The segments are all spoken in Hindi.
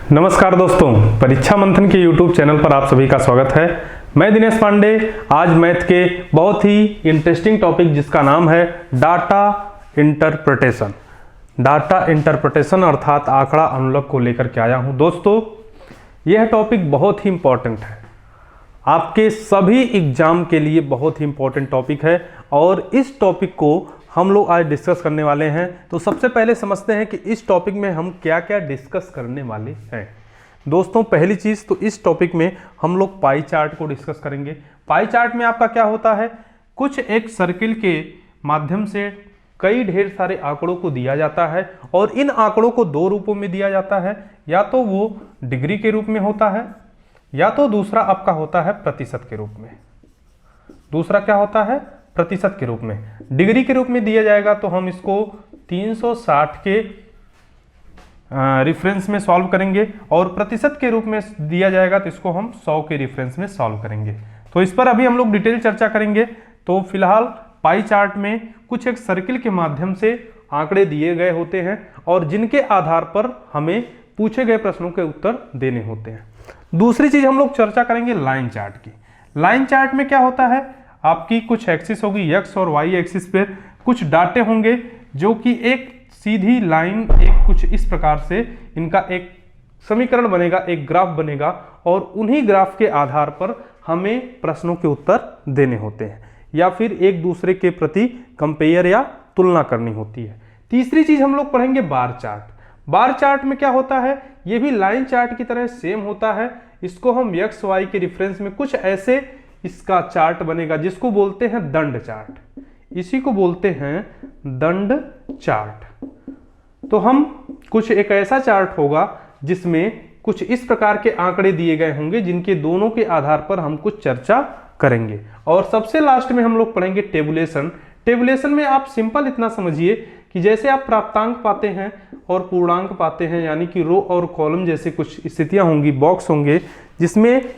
नमस्कार दोस्तों, परीक्षा मंथन के YouTube चैनल पर आप सभी का स्वागत है। मैं दिनेश पांडे। आज मैथ के बहुत ही इंटरेस्टिंग टॉपिक जिसका नाम है डाटा इंटरप्रिटेशन। डाटा इंटरप्रिटेशन अर्थात आंकड़ा अनुलग को लेकर के आया हूं। दोस्तों, यह टॉपिक बहुत ही इंपॉर्टेंट है, आपके सभी एग्जाम के लिए बहुत ही इंपॉर्टेंट टॉपिक है और इस टॉपिक को हम लोग आज डिस्कस करने वाले हैं। तो सबसे पहले समझते हैं कि इस टॉपिक में हम क्या क्या डिस्कस करने वाले हैं। दोस्तों, पहली चीज़ तो इस टॉपिक में हम लोग पाई चार्ट को डिस्कस करेंगे। पाई चार्ट में आपका क्या होता है, कुछ एक सर्किल के माध्यम से कई ढेर सारे आंकड़ों को दिया जाता है और इन आंकड़ों को दो रूपों में दिया जाता है, या तो वो डिग्री के रूप में होता है या तो दूसरा आपका होता है प्रतिशत के रूप में। दूसरा क्या होता है, प्रतिशत के रूप में। डिग्री के रूप में दिया जाएगा तो हम इसको 360 के रिफरेंस में सॉल्व करेंगे और प्रतिशत के रूप में दिया जाएगा तो इसको हम 100 के रिफरेंस में सॉल्व करेंगे। तो इस पर अभी हम लोग डिटेल चर्चा करेंगे। तो फिलहाल पाई चार्ट में कुछ एक सर्किल के माध्यम से आंकड़े दिए गए होते हैं और जिनके आधार पर हमें पूछे गए प्रश्नों के उत्तर देने होते हैं। दूसरी चीज हम लोग चर्चा करेंगे लाइन चार्ट की। लाइन चार्ट में क्या होता है, आपकी कुछ एक्सिस होगी एक्स और वाई एक्सिस पे कुछ डाटे होंगे जो कि एक सीधी लाइन एक कुछ इस प्रकार से इनका एक समीकरण बनेगा, एक ग्राफ बनेगा और उन्हीं ग्राफ के आधार पर हमें प्रश्नों के उत्तर देने होते हैं या फिर एक दूसरे के प्रति कंपेयर या तुलना करनी होती है। तीसरी चीज हम लोग पढ़ेंगे बार चार्ट। बार चार्ट में क्या होता है, ये भी लाइन चार्ट की तरह सेम होता है। इसको हम एक्स वाई के रिफरेंस में कुछ ऐसे इसका चार्ट बनेगा जिसको बोलते हैं दंड चार्ट। इसी को बोलते हैं दंड चार्ट। तो हम कुछ एक ऐसा चार्ट होगा जिसमें कुछ इस प्रकार के आंकड़े दिए गए होंगे जिनके दोनों के आधार पर हम कुछ चर्चा करेंगे। और सबसे लास्ट में हम लोग पढ़ेंगे टेबुलेशन। टेबुलेशन में आप सिंपल इतना समझिए कि जैसे आप प्राप्तांक पाते हैं और पूर्णांक पाते हैं, यानी कि रो और कॉलम जैसे कुछ स्थितियां होंगी, बॉक्स होंगे जिसमें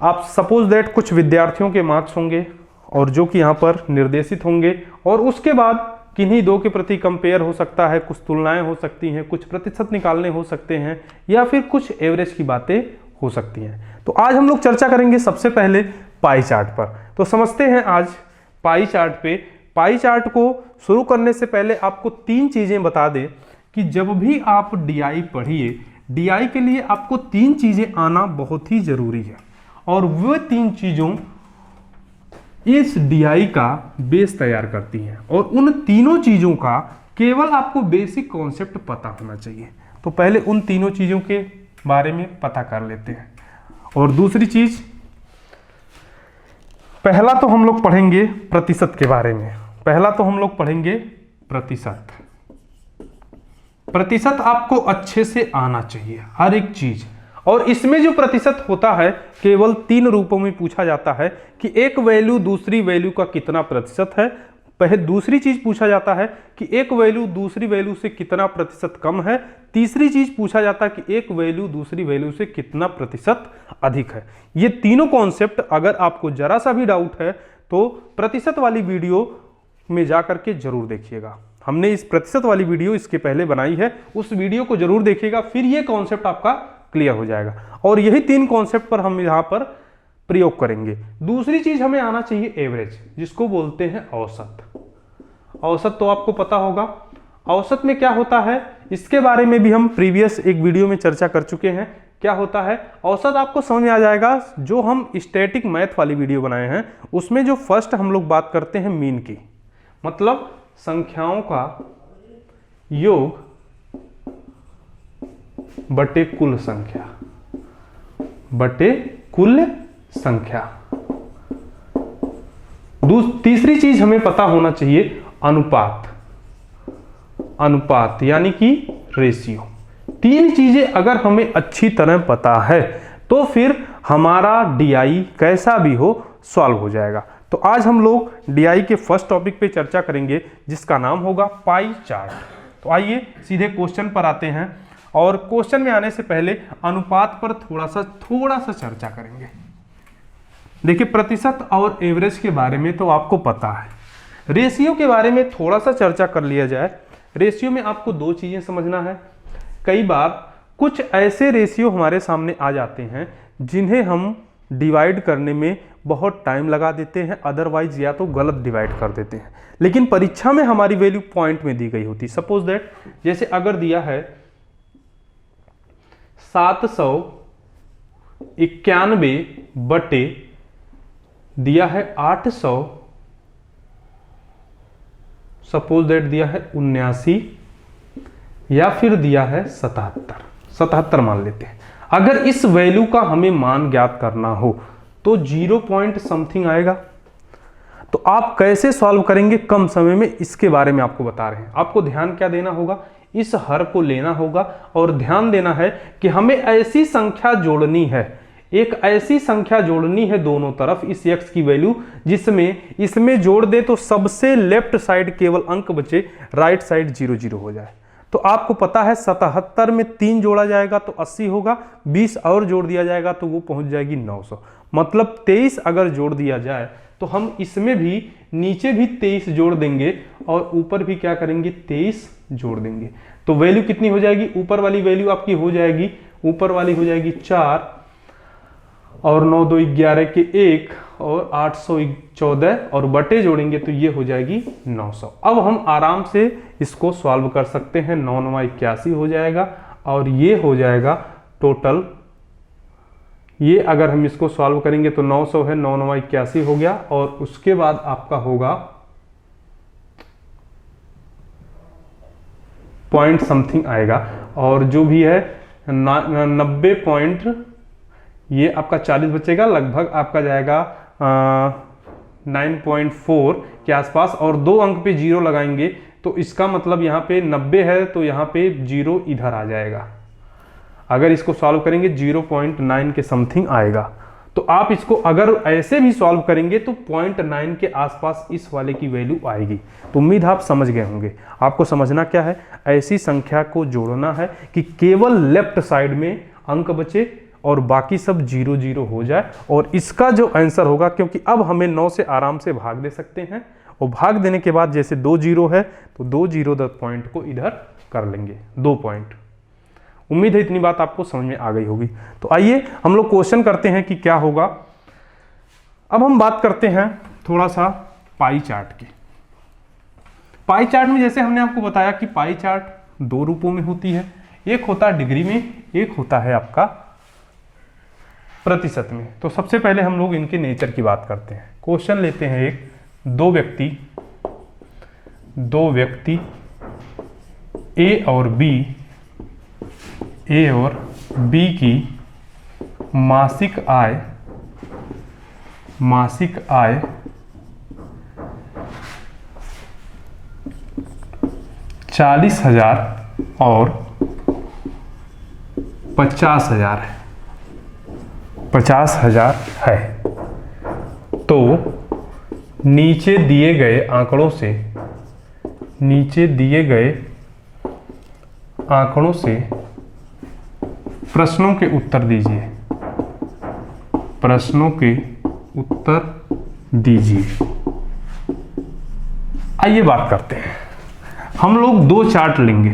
आप सपोज दैट कुछ विद्यार्थियों के मार्क्स होंगे और जो कि यहाँ पर निर्देशित होंगे और उसके बाद किन्हीं दो के प्रति कंपेयर हो सकता है, कुछ तुलनाएं हो सकती हैं, कुछ प्रतिशत निकालने हो सकते हैं या फिर कुछ एवरेज की बातें हो सकती हैं। तो आज हम लोग चर्चा करेंगे सबसे पहले पाई चार्ट पर। तो समझते हैं आज पाई चार्ट पे। पाई चार्ट को शुरू करने से पहले आपको तीन चीजें बता दें कि जब भी आप डीआई पढ़िए, डीआई के लिए आपको तीन चीजें आना बहुत ही जरूरी है और वो तीन चीजों इस डीआई का बेस तैयार करती हैं और उन तीनों चीजों का केवल आपको बेसिक कॉन्सेप्ट पता होना चाहिए। तो पहले उन तीनों चीजों के बारे में पता कर लेते हैं। और दूसरी चीज, पहला तो हम लोग पढ़ेंगे प्रतिशत के बारे में। पहला तो हम लोग पढ़ेंगे प्रतिशत। प्रतिशत आपको अच्छे से आना चाहिए हर एक चीज। और इसमें जो प्रतिशत होता है केवल तीन रूपों में पूछा जाता है कि एक वैल्यू दूसरी वैल्यू का कितना प्रतिशत है। पहले दूसरी चीज पूछा जाता है कि एक वैल्यू दूसरी वैल्यू से कितना प्रतिशत कम है। तीसरी चीज पूछा जाता है कि एक वैल्यू दूसरी वैल्यू से कितना प्रतिशत अधिक है। ये तीनों कॉन्सेप्ट अगर आपको जरा सा भी डाउट है तो प्रतिशत वाली वीडियो में जाकर के जरूर देखिएगा। हमने इस प्रतिशत वाली वीडियो इसके पहले बनाई है, उस वीडियो को जरूर देखिएगा, फिर ये कॉन्सेप्ट आपका क्लियर हो जाएगा। और यही तीन कॉन्सेप्ट पर हम यहां पर प्रयोग करेंगे। दूसरी चीज हमें आना चाहिए एवरेज, जिसको बोलते हैं औसत। औसत तो आपको पता होगा। औसत में क्या होता है इसके बारे में भी हम प्रीवियस एक वीडियो में चर्चा कर चुके हैं। क्या होता है औसत, आपको समझ में आ जाएगा। जो हम स्टैटिक मैथ वाली वीडियो बनाए हैं उसमें जो फर्स्ट हम लोग बात करते हैं मीन की, मतलब संख्याओं का योग बटे कुल संख्या, बटे कुल संख्या। तीसरी चीज हमें पता होना चाहिए अनुपात। अनुपात यानी कि रेशियो। तीन चीजें अगर हमें अच्छी तरह पता है तो फिर हमारा डीआई कैसा भी हो सॉल्व हो जाएगा। तो आज हम लोग डीआई के फर्स्ट टॉपिक पे चर्चा करेंगे जिसका नाम होगा पाई चार्ट। तो आइए सीधे क्वेश्चन पर आते हैं और क्वेश्चन में आने से पहले अनुपात पर थोड़ा सा चर्चा करेंगे। देखिए, प्रतिशत और एवरेज के बारे में तो आपको पता है, रेशियो के बारे में थोड़ा सा चर्चा कर लिया जाए। रेशियो में आपको दो चीजें समझना है। कई बार कुछ ऐसे रेशियो हमारे सामने आ जाते हैं जिन्हें हम डिवाइड करने में बहुत टाइम लगा देते हैं, अदरवाइज या तो गलत डिवाइड कर देते हैं, लेकिन परीक्षा में हमारी वैल्यू पॉइंट में दी गई होती। सपोज दैट जैसे अगर दिया है 791 बटे दिया है 800, सपोज दैट दिया है 79 या फिर दिया है 77 मान लेते हैं। अगर इस वैल्यू का हमें मान ज्ञात करना हो तो 0 पॉइंट समथिंग आएगा। तो आप कैसे सॉल्व करेंगे कम समय में, इसके बारे में आपको बता रहे हैं। आपको ध्यान क्या देना होगा, इस हर को लेना होगा और ध्यान देना है कि हमें ऐसी संख्या जोड़नी है, एक ऐसी संख्या जोड़नी है दोनों तरफ इस x की वैल्यू जिसमें इसमें जोड़ दे तो सबसे लेफ्ट साइड केवल अंक बचे, राइट साइड 0 0 हो जाए। तो आपको पता है 77 में 3 जोड़ा जाएगा तो 80 होगा, 20 और जोड़ दिया जाएगा तो वो पहुंच जाएगी 900। मतलब 23 अगर जोड़ दिया जाए तो हम इसमें भी नीचे भी 23 जोड़ देंगे और ऊपर भी क्या करेंगे 23 जोड़ देंगे। तो वैल्यू कितनी हो जाएगी, ऊपर वाली वैल्यू आपकी हो जाएगी, ऊपर वाली हो जाएगी 4 और 9 2 11 के 1 और 814 और बटे जोड़ेंगे तो ये हो जाएगी 900। अब हम आराम से इसको सॉल्व कर सकते हैं। 9 9 81 हो जाएगा और ये हो जाएगा टोटल, ये अगर हम इसको सॉल्व करेंगे तो 900 है, 9 9 81 हो गया और उसके बाद आपका होगा पॉइंट समथिंग आएगा और जो भी है 90 पॉइंट, ये आपका 40 बचेगा, लगभग आपका जाएगा 9.4 के आसपास और 2 अंक पे 0 लगाएंगे तो इसका मतलब यहाँ पे 90 है तो यहाँ पे 0 इधर आ जाएगा। अगर इसको सॉल्व करेंगे 0.9 के समथिंग आएगा। तो आप इसको अगर ऐसे भी सॉल्व करेंगे तो 0.9 के आसपास इस वाले की वैल्यू आएगी। तो उम्मीद आप समझ गए होंगे। आपको समझना क्या है, ऐसी संख्या को जोड़ना है कि केवल लेफ्ट साइड में अंक बचे और बाकी सब 0 0 हो जाए और इसका जो आंसर होगा, क्योंकि अब हमें 9 से आराम से भाग दे सकते हैं और भाग देने के बाद जैसे 2 0 है तो 2 0 द पॉइंट को इधर कर लेंगे, 2 पॉइंट। उम्मीद है इतनी बात आपको समझ में आ गई होगी। तो आइए हम लोग क्वेश्चन करते हैं कि क्या होगा। अब हम बात करते हैं थोड़ा सा पाई चार्ट की। पाई चार्ट में जैसे हमने आपको बताया कि पाई चार्ट 2 रूपों में होती है, एक होता है डिग्री में, एक होता है आपका प्रतिशत में। तो सबसे पहले हम लोग इनके नेचर की बात करते हैं। क्वेश्चन लेते हैं एक, दो व्यक्ति ए और बी की मासिक आय 40,000 और 50,000 है, 50,000 है। तो नीचे दिए गए आंकड़ों से प्रश्नों के उत्तर दीजिए, आइए बात करते हैं। हम लोग 2 चार्ट लेंगे,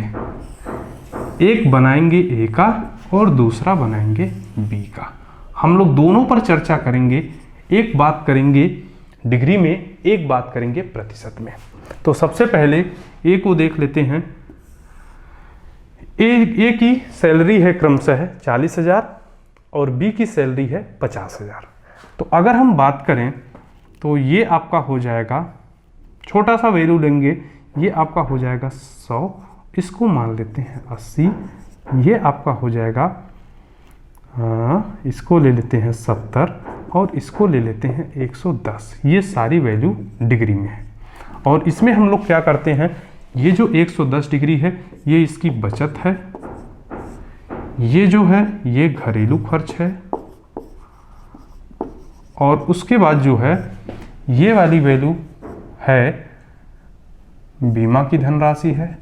एक बनाएंगे ए का और दूसरा बनाएंगे बी का। हम लोग दोनों पर चर्चा करेंगे, एक बात करेंगे डिग्री में, एक बात करेंगे प्रतिशत में। तो सबसे पहले ए को देख लेते हैं। ए की सैलरी है क्रमशः 40,000 और बी की सैलरी है 50,000। तो अगर हम बात करें तो ये आपका हो जाएगा, छोटा सा वैल्यू लेंगे, ये आपका हो जाएगा 100, इसको मान लेते हैं 80, ये आपका हो जाएगा इसको ले लेते हैं 70 और इसको ले लेते हैं 110। ये सारी वैल्यू डिग्री में है। और इसमें हम लोग क्या करते हैं, ये जो 110 डिग्री है ये इसकी बचत है, ये जो है ये घरेलू खर्च है और उसके बाद जो है ये वाली वैल्यू है बीमा की धनराशि है,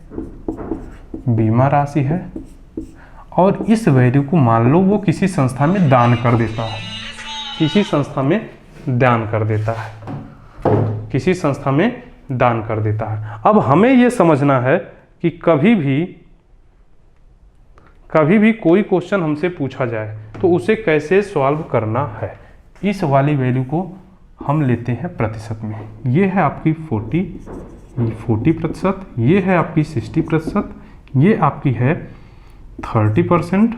बीमा राशि है। और इस वैल्यू को मान लो वो किसी संस्था में दान कर देता है, किसी संस्था में दान कर देता है, किसी संस्था में दान कर देता है। अब हमें ये समझना है कि कभी भी कभी भी कोई क्वेश्चन हमसे पूछा जाए तो उसे कैसे सॉल्व करना है, इस वाली वैल्यू को हम लेते हैं प्रतिशत में। ये है आपकी 40%, ये है आपकी 60%, ये आपकी है 30%,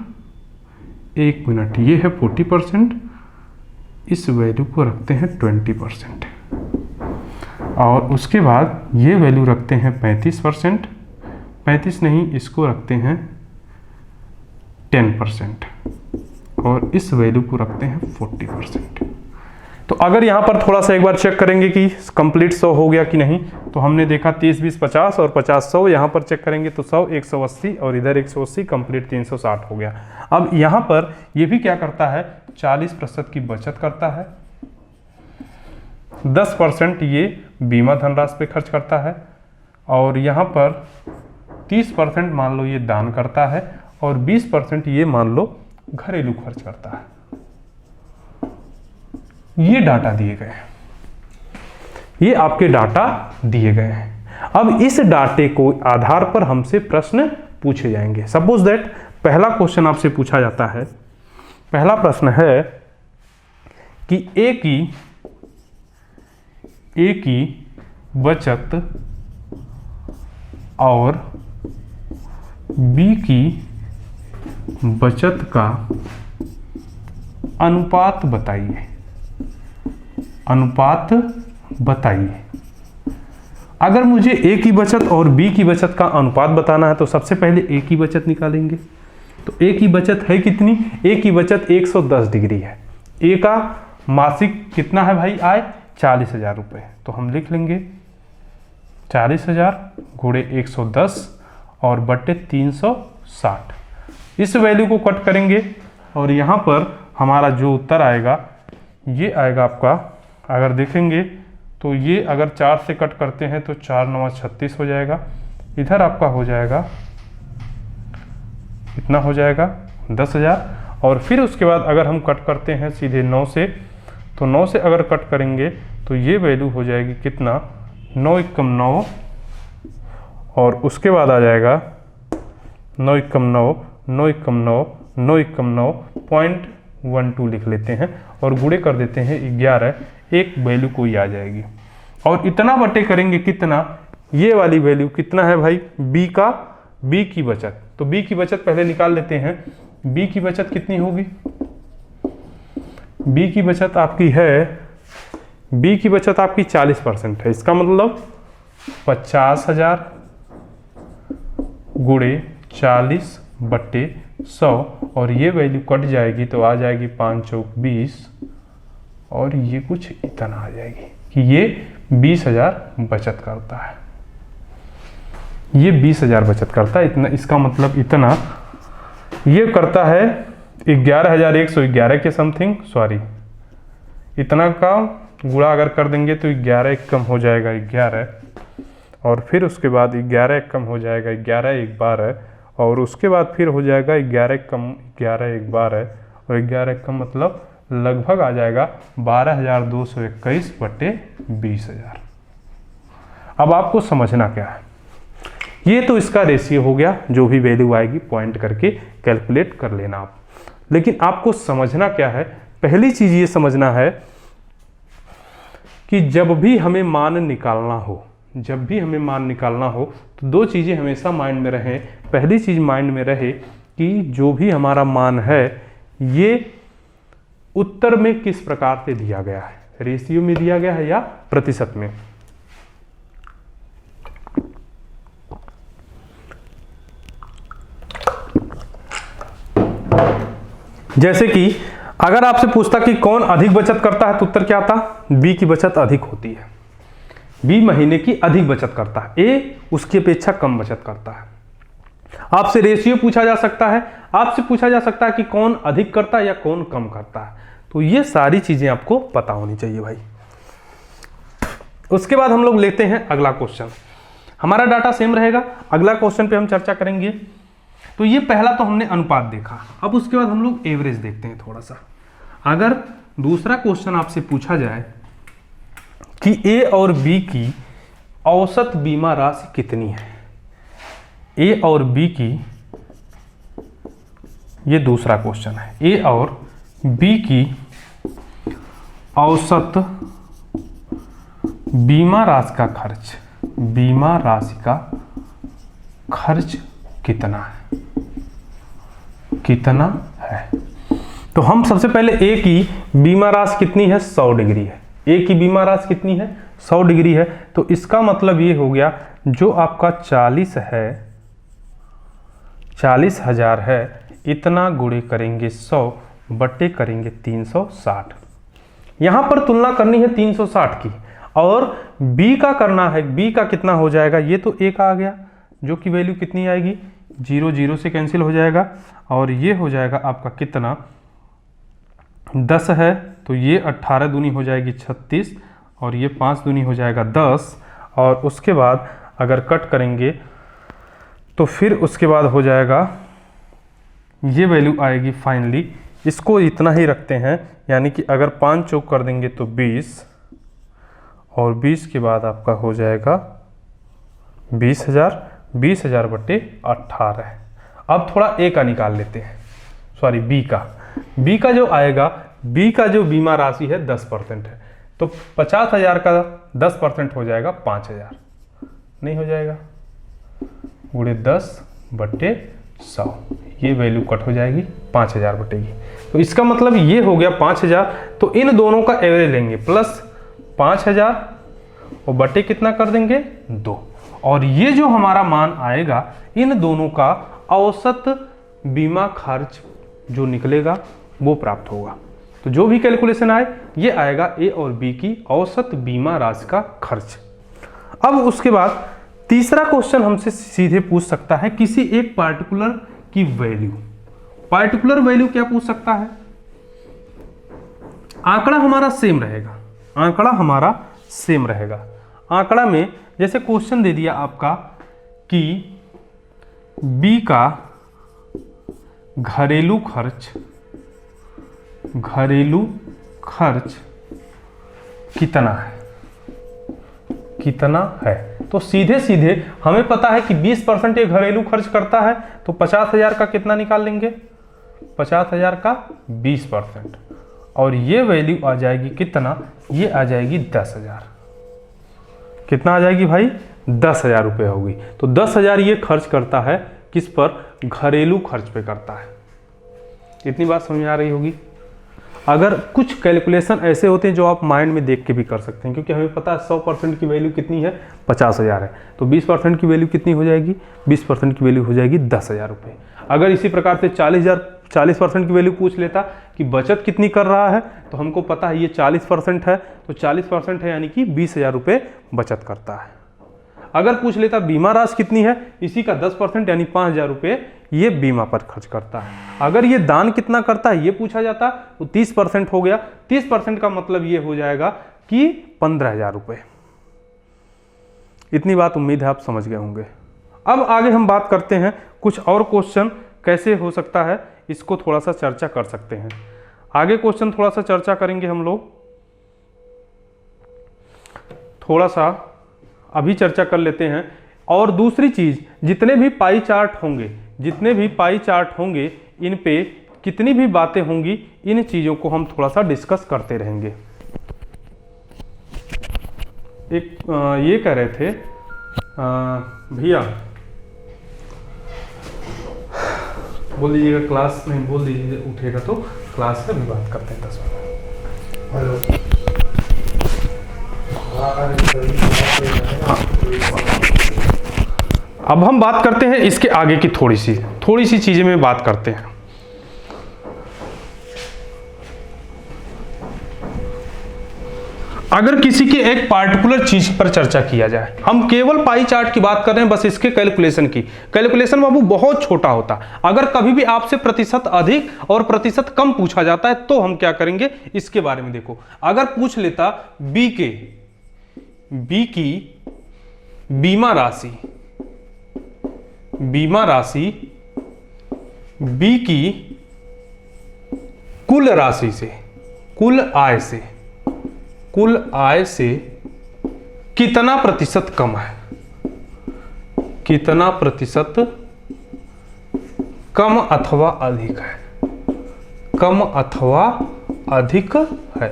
1 मिनट, ये है 40%, इस वैल्यू को रखते हैं 20%, और उसके बाद ये वैल्यू रखते हैं 35%, 35 नहीं, इसको रखते हैं 10%, और इस वैल्यू को रखते हैं 40%। तो अगर यहाँ पर थोड़ा सा एक बार चेक करेंगे कि कंप्लीट 100 हो गया कि नहीं, तो हमने देखा 30 20 50 और 50 100, यहाँ पर चेक करेंगे तो 100 180 और इधर 180, कंप्लीट 360 हो गया। अब यहाँ पर ये भी क्या करता है, 40% की बचत करता है, 10% ये बीमा धनराशि पे खर्च करता है, और यहाँ पर 30% मान लो ये दान करता है, और 20% ये मान लो घरेलू खर्च करता है। ये डाटा दिए गए हैं, ये आपके डाटा दिए गए हैं। अब इस डाटे को आधार पर हमसे प्रश्न पूछे जाएंगे। सपोज दैट पहला क्वेश्चन आपसे पूछा जाता है, पहला प्रश्न है कि ए की बचत और बी की बचत का अनुपात बताइए, अनुपात बताइए। अगर मुझे ए की बचत और बी की बचत का अनुपात बताना है तो सबसे पहले ए की बचत निकालेंगे। तो ए की बचत है कितनी, ए की बचत 110 डिग्री है। ए का मासिक कितना है भाई आय, 40,000 रुपये। तो हम लिख लेंगे 40,000 गुणे 110 और बट्टे 360। इस वैल्यू को कट करेंगे और यहाँ पर हमारा जो उत्तर आएगा ये आएगा आपका, अगर देखेंगे तो ये अगर 4 से कट करते हैं तो 4 9 36 हो जाएगा। इधर आपका हो जाएगा, इतना हो जाएगा 10,000। और फिर उसके बाद अगर हम कट करते हैं सीधे 9 से, तो 9 से अगर कट करेंगे तो ये वैल्यू हो जाएगी कितना, 9 एकम 9, और उसके बाद आ जाएगा 9 एकम 9, 9 एकम 9, 9 एकम 9, 0.12 लिख लेते हैं और गुणे कर देते हैं 11, एक वैल्यू कोई आ जाएगी। और इतना बटे करेंगे कितना, ये वाली वैल्यू कितना है भाई, बी की बचत। तो बी की बचत पहले निकाल लेते हैं। बी की बचत कितनी होगी, बी की बचत आपकी है, बी की बचत आपकी 40% है। इसका मतलब 50,000 गुणे 40 बट्टे 100, और ये वैल्यू कट जाएगी तो आ जाएगी 5 चौक 20, और ये कुछ इतना आ जाएगी कि ये 20,000 बचत करता है। ये 20,000 बचत करता है इतना, इसका मतलब इतना ये करता है 11,111 के समथिंग, सॉरी इतना का गुणा अगर कर देंगे तो 11 एक कम हो जाएगा 11, और फिर उसके बाद 11 एक कम हो जाएगा 11 एक 12, और उसके बाद फिर हो जाएगा 11 कम 11 एक 12, और 11 कम मतलब लगभग आ जाएगा 12,221 बट्टे 20,000। अब आपको समझना क्या है, ये तो इसका रेशियो हो गया, जो भी वैल्यू आएगी पॉइंट करके कैलकुलेट कर लेना आप। लेकिन आपको समझना क्या है, पहली चीज ये समझना है कि जब भी हमें मान निकालना हो, जब भी हमें मान निकालना हो तो दो चीज़ें हमेशा माइंड में रहें। पहली चीज़ माइंड में रहे कि जो भी हमारा मान है ये उत्तर में किस प्रकार से दिया गया है, रेशियो में दिया गया है या प्रतिशत में। जैसे कि अगर आपसे पूछता कि कौन अधिक बचत करता है तो उत्तर क्या आता, बी की बचत अधिक होती है। बी महीने की अधिक बचत करता है, ए उसकी अपेक्षा कम बचत करता है। आपसे रेशियो पूछा जा सकता है, आपसे पूछा जा सकता है कि कौन अधिक करता है या कौन कम करता है। तो ये सारी चीजें आपको पता होनी चाहिए भाई। उसके बाद हम लोग लेते हैं अगला क्वेश्चन। हमारा डाटा सेम रहेगा, अगला क्वेश्चन पे हम चर्चा करेंगे। तो ये पहला तो हमने अनुपात देखा, अब उसके बाद हम लोग एवरेज देखते हैं थोड़ा सा। अगर दूसरा क्वेश्चन आपसे पूछा जाए कि ए और बी की औसत बीमा राशि कितनी है, ए और बी की ये दूसरा क्वेश्चन है। ए और बी की औसत बीमा राशि का खर्च, बीमा राशि का खर्च कितना है, कितना है। तो हम सबसे पहले ए की बीमा राशि कितनी है, 100 डिग्री है। ए की बीमा राशि कितनी है, 100 डिग्री है। तो इसका मतलब ये हो गया जो आपका 40 है, 40,000 है, इतना गुणे करेंगे 100 बटे करेंगे 360। यहां पर तुलना करनी है 360 की, और बी का करना है। बी का कितना हो जाएगा, ये तो ए का आ गया जो कि वैल्यू कितनी आएगी, 0 0 से कैंसिल हो जाएगा, और ये हो जाएगा आपका कितना 10 है, तो ये 18 दूनी हो जाएगी 36, और ये 5 दूनी हो जाएगा 10, और उसके बाद अगर कट करेंगे तो फिर उसके बाद हो जाएगा ये वैल्यू आएगी फाइनली। इसको इतना ही रखते हैं, यानी कि अगर 5 चौक कर देंगे तो 20, और 20 के बाद आपका हो जाएगा 20,000, 20,000 बटे 18। अब थोड़ा ए का निकाल लेते हैं, सॉरी बी का। बी का जो आएगा, बी का जो बीमा राशि है 10% है, तो 50,000 का 10% हो जाएगा 5,000, नहीं हो जाएगा, गुणे 10 बटे 100, ये वैल्यू कट हो जाएगी 5,000 बटेगी। तो इसका मतलब ये हो गया 5,000। तो इन दोनों का एवरेज लेंगे, प्लस 5,000 और बटे कितना कर देंगे 2, और ये जो हमारा मान आएगा इन दोनों का औसत बीमा खर्च जो निकलेगा वो प्राप्त होगा। तो जो भी कैलकुलेशन आए ये आएगा ए और बी की औसत बीमा राशि का खर्च। अब उसके बाद तीसरा क्वेश्चन हमसे सीधे पूछ सकता है किसी एक पार्टिकुलर की वैल्यू। पार्टिकुलर वैल्यू क्या पूछ सकता है, आंकड़ा हमारा सेम रहेगा, आंकड़ा हमारा सेम रहेगा। आंकड़ा में जैसे क्वेश्चन दे दिया आपका कि बी का घरेलू खर्च कितना है, कितना है। तो सीधे सीधे हमें पता है कि 20% ये घरेलू खर्च करता है, तो 50,000 का कितना निकाल लेंगे, 50,000 का 20%, और ये वैल्यू आ जाएगी कितना, ये आ जाएगी 10,000। कितना आ जाएगी भाई, 10,000 रुपये होगी। तो 10,000 ये खर्च करता है किस पर, घरेलू खर्च पे करता है। इतनी बात समझ में आ रही होगी। अगर कुछ कैलकुलेशन ऐसे होते हैं जो आप माइंड में देख के भी कर सकते हैं, क्योंकि हमें पता है 100% की वैल्यू कितनी है, 50,000 है, तो 20% की वैल्यू कितनी हो जाएगी, 20% की वैल्यू हो जाएगी 10,000 रुपये। अगर इसी प्रकार से 40% की वैल्यू पूछ लेता कि बचत कितनी कर रहा है, तो हमको पता है ये 40% है, तो 40% है यानी कि 20,000 रुपये बचत करता है। अगर पूछ लेता बीमा राशि कितनी है, इसी का 10% यानी 5,000 रुपये ये बीमा पर खर्च करता है। अगर ये दान कितना करता है ये पूछा जाता तो 30% हो गया। 30% का मतलब ये हो जाएगा कि 15,000 रुपये। इतनी बात उम्मीद है आप समझ गए होंगे। अब आगे हम बात करते हैं कुछ और क्वेश्चन कैसे हो सकता है, इसको थोड़ा सा चर्चा कर सकते हैं। आगे क्वेश्चन थोड़ा सा चर्चा करेंगे हम लोग, थोड़ा सा अभी चर्चा कर लेते हैं। और दूसरी चीज, जितने भी पाई चार्ट होंगे इन पे कितनी भी बातें होंगी, इन चीजों को हम थोड़ा सा डिस्कस करते रहेंगे। एक ये कह रहे थे भैया बोल दीजिएगा, क्लास नहीं बोल दीजिए, उठेगा तो क्लास में भी बात करते हैं 10 मिनट। हेलो, अब हम बात करते हैं इसके आगे की थोड़ी सी चीजें में बात करते हैं। अगर किसी के एक पार्टिकुलर चीज पर चर्चा किया जाए, हम केवल पाई चार्ट की बात कर रहे हैं, बस इसके कैलकुलेशन की। कैलकुलेशन बाबू बहुत छोटा होता। अगर कभी भी आपसे प्रतिशत अधिक और प्रतिशत कम पूछा जाता है तो हम क्या करेंगे, इसके बारे में देखो। अगर पूछ लेता बी की बीमा राशि बी की कुल राशि से, कुल आय से कितना प्रतिशत कम है, कितना प्रतिशत कम अथवा अधिक है। कम अथवा अधिक है।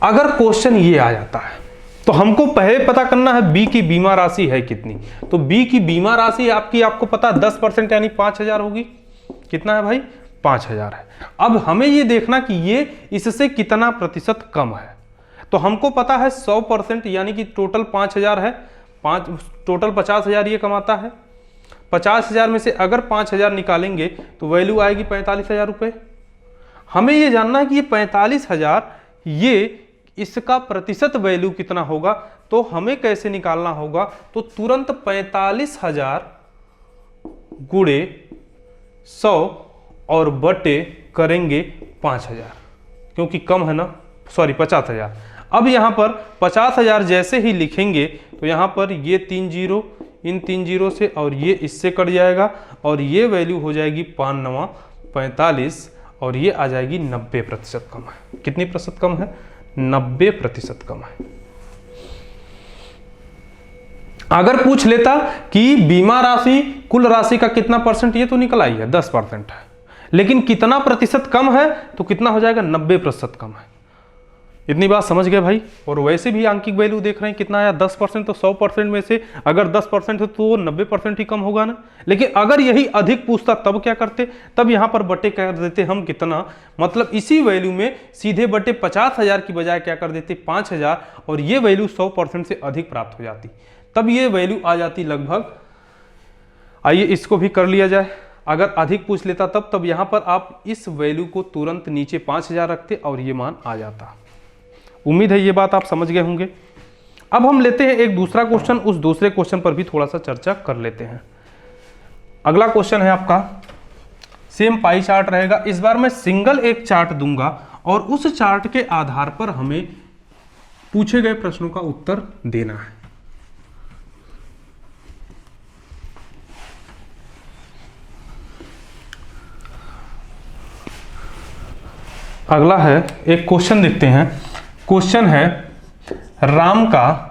अगर क्वेश्चन ये आ जाता है तो हमको पहले पता करना है बी की बीमा राशि है कितनी। तो बी की बीमा राशि आपको पता 10% यानी 5000 होगी। कितना है भाई? 5000 है। अब हमें ये देखना कि ये इससे कितना प्रतिशत कम है। तो हमको पता है 100% यानी कि टोटल 5000 है, टोटल 50,000 ये कमाता है। 50,000 में से अगर 5,000 निकालेंगे तो वैल्यू आएगी 45,000 रुपये। हमें ये जानना है कि ये 45,000 ये इसका प्रतिशत वैल्यू कितना होगा। तो हमें कैसे निकालना होगा? तो तुरंत 45,000 गुणे 100 और बटे करेंगे 5,000, क्योंकि कम है ना, सॉरी 50,000। अब यहां पर 50,000 जैसे ही लिखेंगे तो यहां पर ये 3 जीरो, इन 3 जीरो से और ये इससे कट जाएगा और ये वैल्यू हो जाएगी 5 9 45 और ये आ जाएगी 90% कम है। कितनी प्रतिशत कम है? 90% कम है। अगर पूछ लेता कि बीमा राशि कुल राशि का कितना परसेंट, ये तो निकल आई है 10% है, लेकिन कितना प्रतिशत कम है तो कितना हो जाएगा? 90% कम है। इतनी बात समझ गए भाई? और वैसे भी आंकिक वैल्यू देख रहे हैं कितना आया 10%, तो 100% में से अगर 10% है तो 90% ही कम होगा ना। लेकिन अगर यही अधिक पूछता तब क्या करते? तब यहाँ पर बटे कर देते हम कितना, मतलब इसी वैल्यू में सीधे बटे 50,000 की बजाय क्या कर देते 5,000 और ये वैल्यू 100% से अधिक प्राप्त हो जाती। तब ये वैल्यू आ जाती लगभग, आइए इसको भी कर लिया जाए। अगर अधिक पूछ लेता तब यहाँ पर आप इस वैल्यू को तुरंत नीचे 5,000 रखते और ये मान आ जाता। उम्मीद है ये बात आप समझ गए होंगे। अब हम लेते हैं एक दूसरा क्वेश्चन, उस दूसरे क्वेश्चन पर भी थोड़ा सा चर्चा कर लेते हैं। अगला क्वेश्चन है आपका, सेम पाई चार्ट रहेगा। इस बार मैं सिंगल एक चार्ट दूंगा और उस चार्ट के आधार पर हमें पूछे गए प्रश्नों का उत्तर देना है। अगला है एक क्वेश्चन देखते हैं। क्वेश्चन है राम का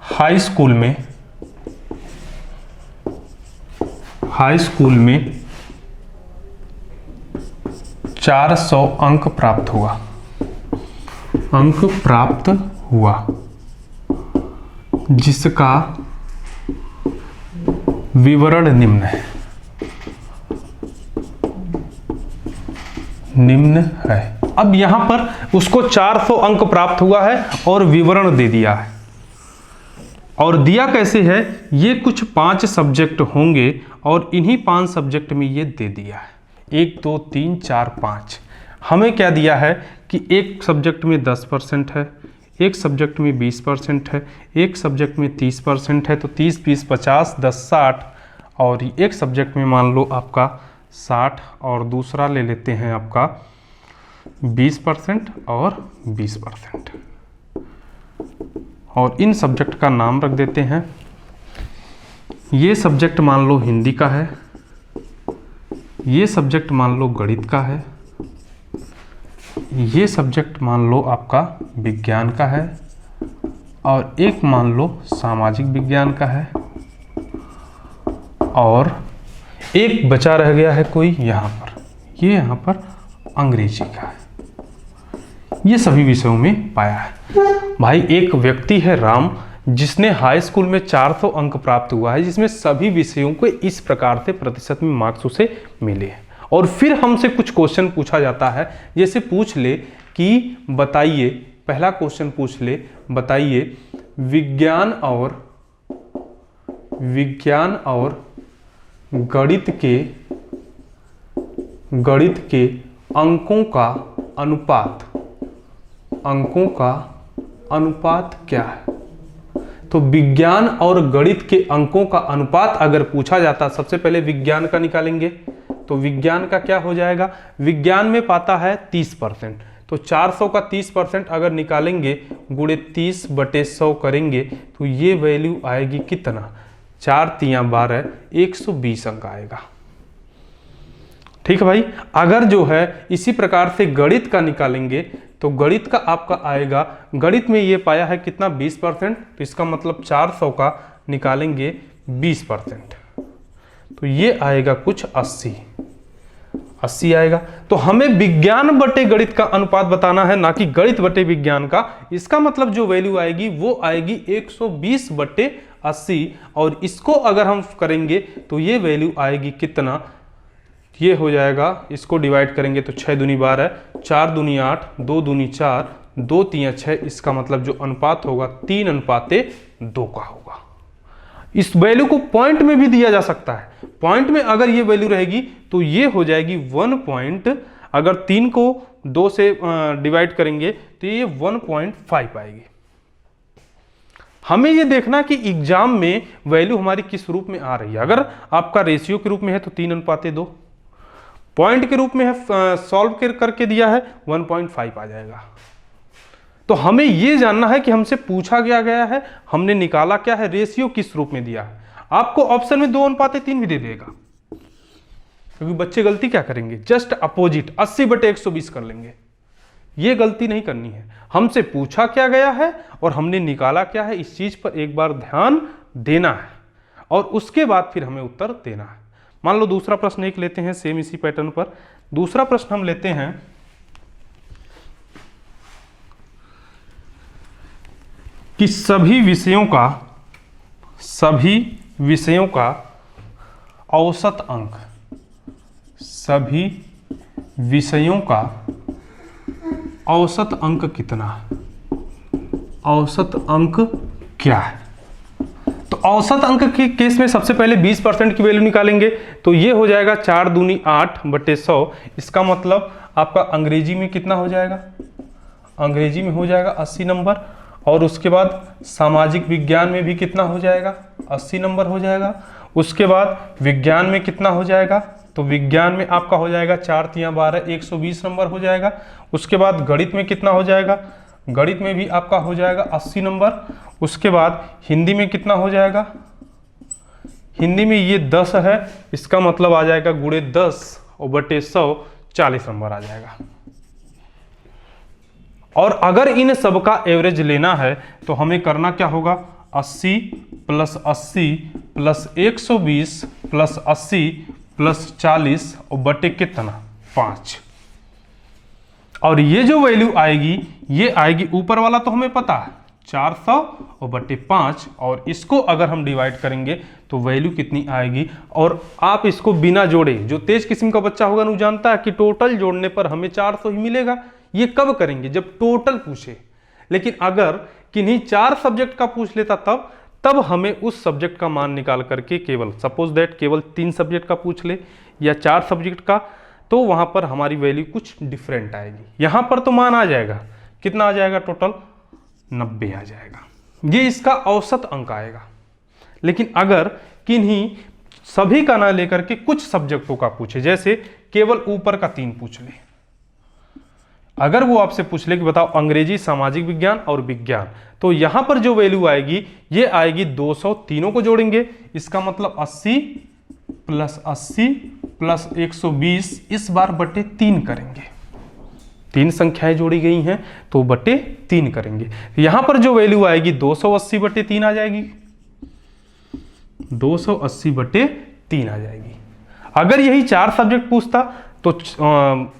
हाई स्कूल में 400 अंक प्राप्त हुआ, जिसका विवरण निम्न है। अब यहां पर उसको 400 अंक प्राप्त हुआ है और विवरण दे दिया है। और दिया कैसे है? ये कुछ 5 सब्जेक्ट होंगे और इन्हीं 5 सब्जेक्ट में ये दे दिया है 1 2 3 4 5। हमें क्या दिया है कि एक सब्जेक्ट में 10% है, एक सब्जेक्ट में 20% है, एक सब्जेक्ट में 30% है, तो 30 20 50 10 60 और एक सब्जेक्ट में मान लो आपका 60 और दूसरा ले लेते हैं आपका 20% और 20%। और इन सब्जेक्ट का नाम रख देते हैं। ये सब्जेक्ट मान लो हिंदी का है, ये सब्जेक्ट मान लो गणित का है, ये सब्जेक्ट मान लो आपका विज्ञान का है और एक मान लो सामाजिक विज्ञान का है और एक बचा रह गया है कोई यहाँ पर, ये यहाँ पर अंग्रेजी का है। ये सभी विषयों में पाया है। भाई एक व्यक्ति है राम, जिसने हाई स्कूल में 400 अंक प्राप्त हुआ है, जिसमें सभी विषयों को इस प्रकार से प्रतिशत में मार्क्स उसे मिले हैं। और फिर हमसे कुछ क्वेश्चन पूछा जाता है, जैसे पूछ ले कि बताइए, पहला क्वेश्चन पूछ ले बताइए विज्ञान और गणित के अंकों का अनुपात क्या है। तो विज्ञान और गणित के अंकों का अनुपात अगर पूछा जाता, सबसे पहले विज्ञान का निकालेंगे। तो विज्ञान का क्या हो जाएगा? विज्ञान में पाता है 30%, तो 400 का 30% अगर निकालेंगे गुणे 30/100 करेंगे तो ये वैल्यू आएगी कितना? 4 3 12 120 अंक आएगा। ठीक है भाई। अगर जो है इसी प्रकार से गणित का निकालेंगे तो गणित का आपका आएगा, गणित में ये पाया है कितना 20%, तो इसका मतलब 400 का निकालेंगे 20%, तो ये आएगा कुछ 80 आएगा। तो हमें विज्ञान बटे गणित का अनुपात बताना है, ना कि गणित बटे विज्ञान का। इसका मतलब जो वैल्यू आएगी वो आएगी 120 बटे 80, और इसको अगर हम करेंगे तो ये वैल्यू आएगी कितना, ये हो जाएगा, इसको डिवाइड करेंगे तो 6 दूनी 12, 4 दूनी 8, 2 दूनी 4, 2 तियां 6। इसका मतलब जो अनुपात होगा 3:2 का होगा। इस वैल्यू को पॉइंट में भी दिया जा सकता है। पॉइंट में अगर ये वैल्यू रहेगी तो ये हो जाएगी 1 पॉइंट, अगर 3 को 2 से डिवाइड करेंगे तो ये 1.5 आएगी। हमें ये देखना कि एग्जाम में वैल्यू हमारी किस रूप में आ रही है। अगर आपका रेशियो के रूप में है तो 3:2, पॉइंट के रूप में है, सॉल्व करके दिया है 1.5 आ जाएगा। तो हमें यह जानना है कि हमसे पूछा गया है, हमने निकाला क्या है, रेशियो किस रूप में दिया है। आपको ऑप्शन में 2:3 भी दे देगा, क्योंकि बच्चे गलती क्या करेंगे, जस्ट अपोजिट 80/120 कर लेंगे। ये गलती नहीं करनी है। हमसे पूछा क्या गया है और हमने निकाला क्या है, इस चीज पर एक बार ध्यान देना है और उसके बाद फिर हमें उत्तर देना है। मान लो दूसरा प्रश्न एक लेते हैं, सेम इसी पैटर्न पर। दूसरा प्रश्न हम लेते हैं कि सभी विषयों का औसत अंक, सभी विषयों का औसत अंक कितना है, औसत अंक क्या है। तो औसत अंक के केस में सबसे पहले 20% की वैल्यू निकालेंगे, तो ये हो जाएगा 4 दूनी 8/100। इसका मतलब आपका अंग्रेजी में कितना हो जाएगा, अंग्रेजी में हो जाएगा 80 नंबर, और उसके बाद सामाजिक विज्ञान में भी कितना हो जाएगा, 80 नंबर हो जाएगा। उसके बाद विज्ञान में कितना हो जाएगा, तो विज्ञान में आपका हो जाएगा 4 तियां 12, 120 नंबर हो जाएगा। उसके बाद गणित में कितना हो जाएगा, गणित में भी आपका हो जाएगा 80 नंबर। उसके बाद हिंदी में कितना हो जाएगा, हिंदी में ये 10 है, इसका मतलब आ जाएगा गुणे 10 और बटे 100, 40 नंबर आ जाएगा। और अगर इन सब का एवरेज लेना है तो हमें करना क्या होगा, 80 + 80 + 120 + 80 + 40 और बटे कितना 5। और ये जो वैल्यू आएगी ये आएगी, ऊपर वाला तो हमें पता है 400 और बटे 5, और इसको अगर हम डिवाइड करेंगे तो वैल्यू कितनी आएगी। और आप इसको बिना जोड़े, जो तेज किस्म का बच्चा होगा वो जानता है कि टोटल जोड़ने पर हमें 400 ही मिलेगा। ये कब करेंगे, जब टोटल पूछे। लेकिन अगर किन्हीं 4 सब्जेक्ट का पूछ लेता तब हमें उस सब्जेक्ट का मान निकाल करके, केवल सपोज दैट केवल 3 सब्जेक्ट का पूछ ले या 4 सब्जेक्ट का, तो वहां पर हमारी वैल्यू कुछ डिफरेंट आएगी। यहां पर तो मान आ जाएगा, कितना आ जाएगा, टोटल 90 आ जाएगा। ये इसका औसत अंक आएगा। लेकिन अगर किन्हीं सभी का ना लेकर के कुछ सब्जेक्टों का पूछे, जैसे केवल ऊपर का 3 पूछ ले, अगर वो आपसे पूछ ले कि बताओ अंग्रेजी, सामाजिक विज्ञान और विज्ञान, तो यहां पर जो वैल्यू आएगी ये आएगी 200, तीनों को जोड़ेंगे, इसका मतलब 80 + 80 + 120, इस बार बटे 3 करेंगे। 3 संख्याएं जोड़ी गई हैं तो बटे 3 करेंगे। यहां पर जो वैल्यू आएगी 280/3 आ जाएगी, 280/3 आ जाएगी। अगर यही 4 सब्जेक्ट पूछता तो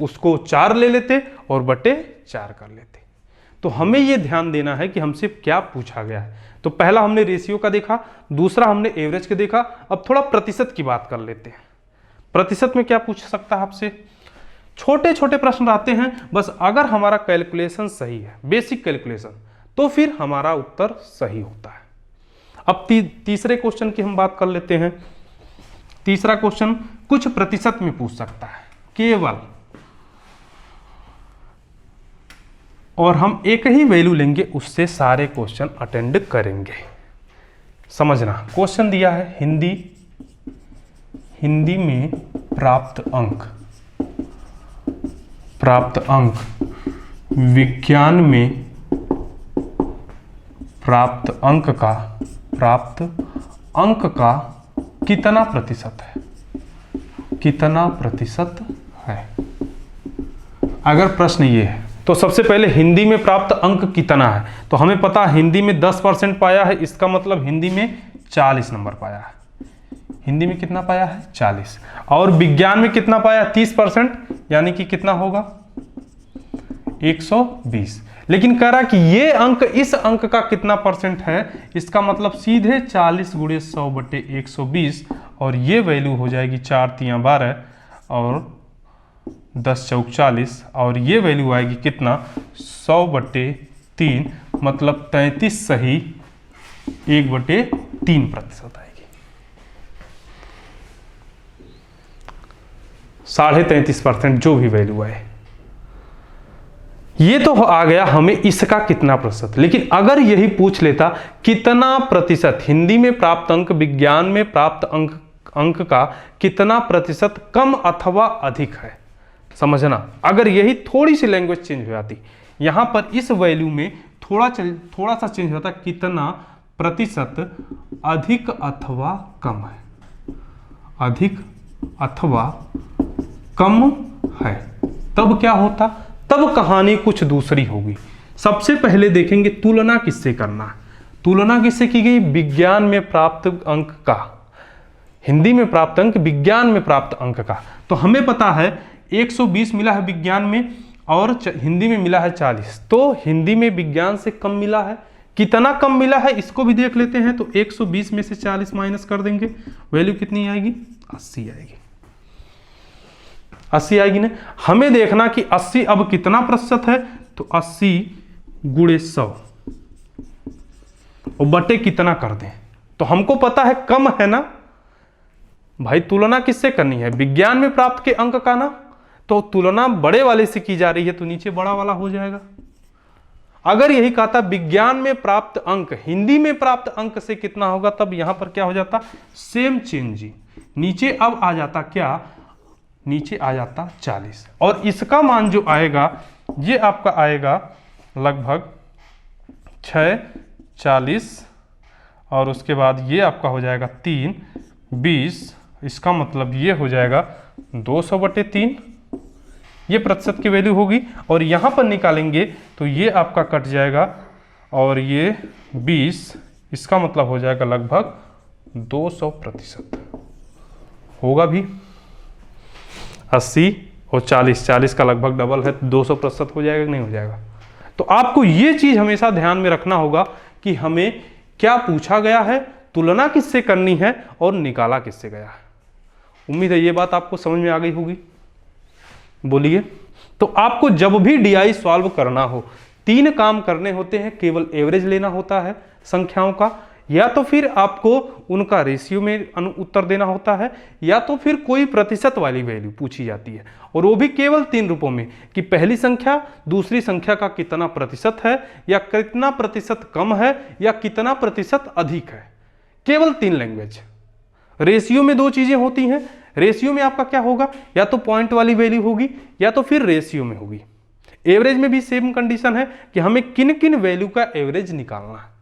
उसको 4 ले लेते और बटे 4 कर लेते। तो हमें यह ध्यान देना है कि हमसे क्या पूछा गया है। तो पहला हमने रेशियो का देखा, दूसरा हमने एवरेज का देखा। अब थोड़ा प्रतिशत की बात कर लेते हैं। प्रतिशत में क्या पूछ सकता है आपसे, छोटे छोटे प्रश्न आते हैं, बस अगर हमारा कैलकुलेशन सही है, बेसिक कैलकुलेशन, तो फिर हमारा उत्तर सही होता है। अब तीसरे क्वेश्चन की हम बात कर लेते हैं। तीसरा क्वेश्चन कुछ प्रतिशत में पूछ सकता है केवल, और हम एक ही वैल्यू लेंगे, उससे सारे क्वेश्चन अटेंड करेंगे। समझना, क्वेश्चन दिया है हिंदी में प्राप्त अंक, विज्ञान में प्राप्त अंक का कितना प्रतिशत है। अगर प्रश्न ये है तो सबसे पहले हिंदी में प्राप्त अंक कितना है, तो हमें पता है हिंदी में 10% पाया है, इसका मतलब हिंदी में 40 नंबर पाया है। हिंदी में कितना पाया है 40, और विज्ञान में कितना पाया 30%, यानी कि कितना होगा 120। लेकिन कह रहा कि ये अंक इस अंक का कितना परसेंट है, इसका मतलब सीधे 40 गुणे 100 बटे 120, और ये वैल्यू हो जाएगी 4 तियां 12 और 10 चौक 40, और ये वैल्यू आएगी कितना 100 बटे 3, मतलब 33 सही 1 बटे 3% आएगी। 33.5% जो भी वैल्यू आए। ये तो आ गया हमें इसका कितना प्रतिशत। लेकिन अगर यही पूछ लेता कितना प्रतिशत हिंदी में प्राप्त अंक विज्ञान में प्राप्त अंक का कितना प्रतिशत कम अथवा अधिक है, समझना। अगर यही थोड़ी सी लैंग्वेज चेंज हो जाती, यहां पर इस वैल्यू में थोड़ा सा चेंज होता, कितना प्रतिशत अधिक अथवा कम है, अधिक अथवा कम है, तब क्या होता, तब कहानी कुछ दूसरी होगी। सबसे पहले देखेंगे तुलना किससे करना है। तुलना किससे की गई, विज्ञान में प्राप्त अंक का, हिंदी में प्राप्त अंक विज्ञान में प्राप्त अंक का। तो हमें पता है 120 मिला है विज्ञान में और हिंदी में मिला है 40, तो हिंदी में विज्ञान से कम मिला है। कितना कम मिला है इसको भी देख लेते हैं। तो 120 में से 40 माइनस कर देंगे, वैल्यू कितनी आएगी 80 आएगी, 80 आएगी ना। हमें देखना कि 80 अब कितना प्रतिशत है, तो 80 गुणे 100 और बटे कितना कर दें, तो हमको पता है कम है ना भाई। तुलना किससे करनी है, विज्ञान में प्राप्त के अंक का ना, तो तुलना बड़े वाले से की जा रही है तो नीचे बड़ा वाला हो जाएगा। अगर यही कहा था विज्ञान में प्राप्त अंक हिंदी में प्राप्त अंक से कितना होगा, तब यहां पर क्या हो जाता, सेम चेंज जी, नीचे अब आ जाता क्या, नीचे आ जाता 40, और इसका मान जो आएगा ये आपका आएगा लगभग 640, और उसके बाद ये आपका हो जाएगा 3 20, इसका मतलब ये हो जाएगा 200 बटे 3, ये प्रतिशत की वैल्यू होगी। और यहाँ पर निकालेंगे तो ये आपका कट जाएगा और ये 20, इसका मतलब हो जाएगा लगभग 200% होगा भी। 80 और 40 का लगभग डबल है, 200% हो जाएगा कि नहीं हो जाएगा। तो आपको ये चीज हमेशा ध्यान में रखना होगा कि हमें क्या पूछा गया है, तुलना किससे करनी है और निकाला किससे गया है। उम्मीद है ये बात आपको समझ में आ गई होगी, बोलिए। तो आपको जब भी डीआई सॉल्व करना हो 3 काम करने होते हैं, केवल एवरेज लेना होता है संख्याओं का, या तो फिर आपको उनका रेशियो में उत्तर देना होता है, या तो फिर कोई प्रतिशत वाली वैल्यू पूछी जाती है, और वो भी केवल 3 रूपों में कि पहली संख्या दूसरी संख्या का कितना प्रतिशत है, या कितना प्रतिशत कम है, या कितना प्रतिशत अधिक है। केवल 3 लैंग्वेज। रेशियो में 2 चीजें होती हैं। रेशियो में आपका क्या होगा, या तो पॉइंट वाली वैल्यू होगी या तो फिर रेशियो में होगी। एवरेज में भी सेम कंडीशन है कि हमें किन किन वैल्यू का एवरेज निकालना है।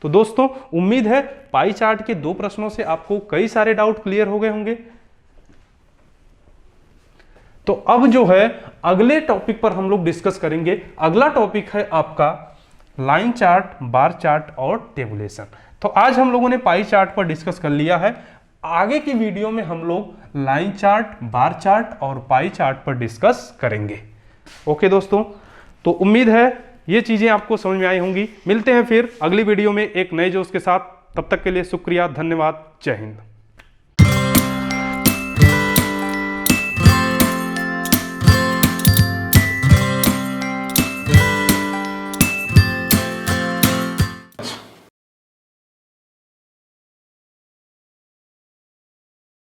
तो दोस्तों उम्मीद है पाई चार्ट के 2 प्रश्नों से आपको कई सारे डाउट क्लियर हो गए होंगे। तो अब जो है अगले टॉपिक पर हम लोग डिस्कस करेंगे। अगला टॉपिक है आपका लाइन चार्ट, बार चार्ट और टेबुलेशन। तो आज हम लोगों ने पाई चार्ट पर डिस्कस कर लिया है। आगे की वीडियो में हम लोग लाइन चार्ट, बार चार्ट और पाई चार्ट पर डिस्कस करेंगे। ओके दोस्तों, तो उम्मीद है ये चीजें आपको समझ में आई होंगी। मिलते हैं फिर अगली वीडियो में एक नए जोश के साथ। तब तक के लिए शुक्रिया, धन्यवाद, जय हिंद।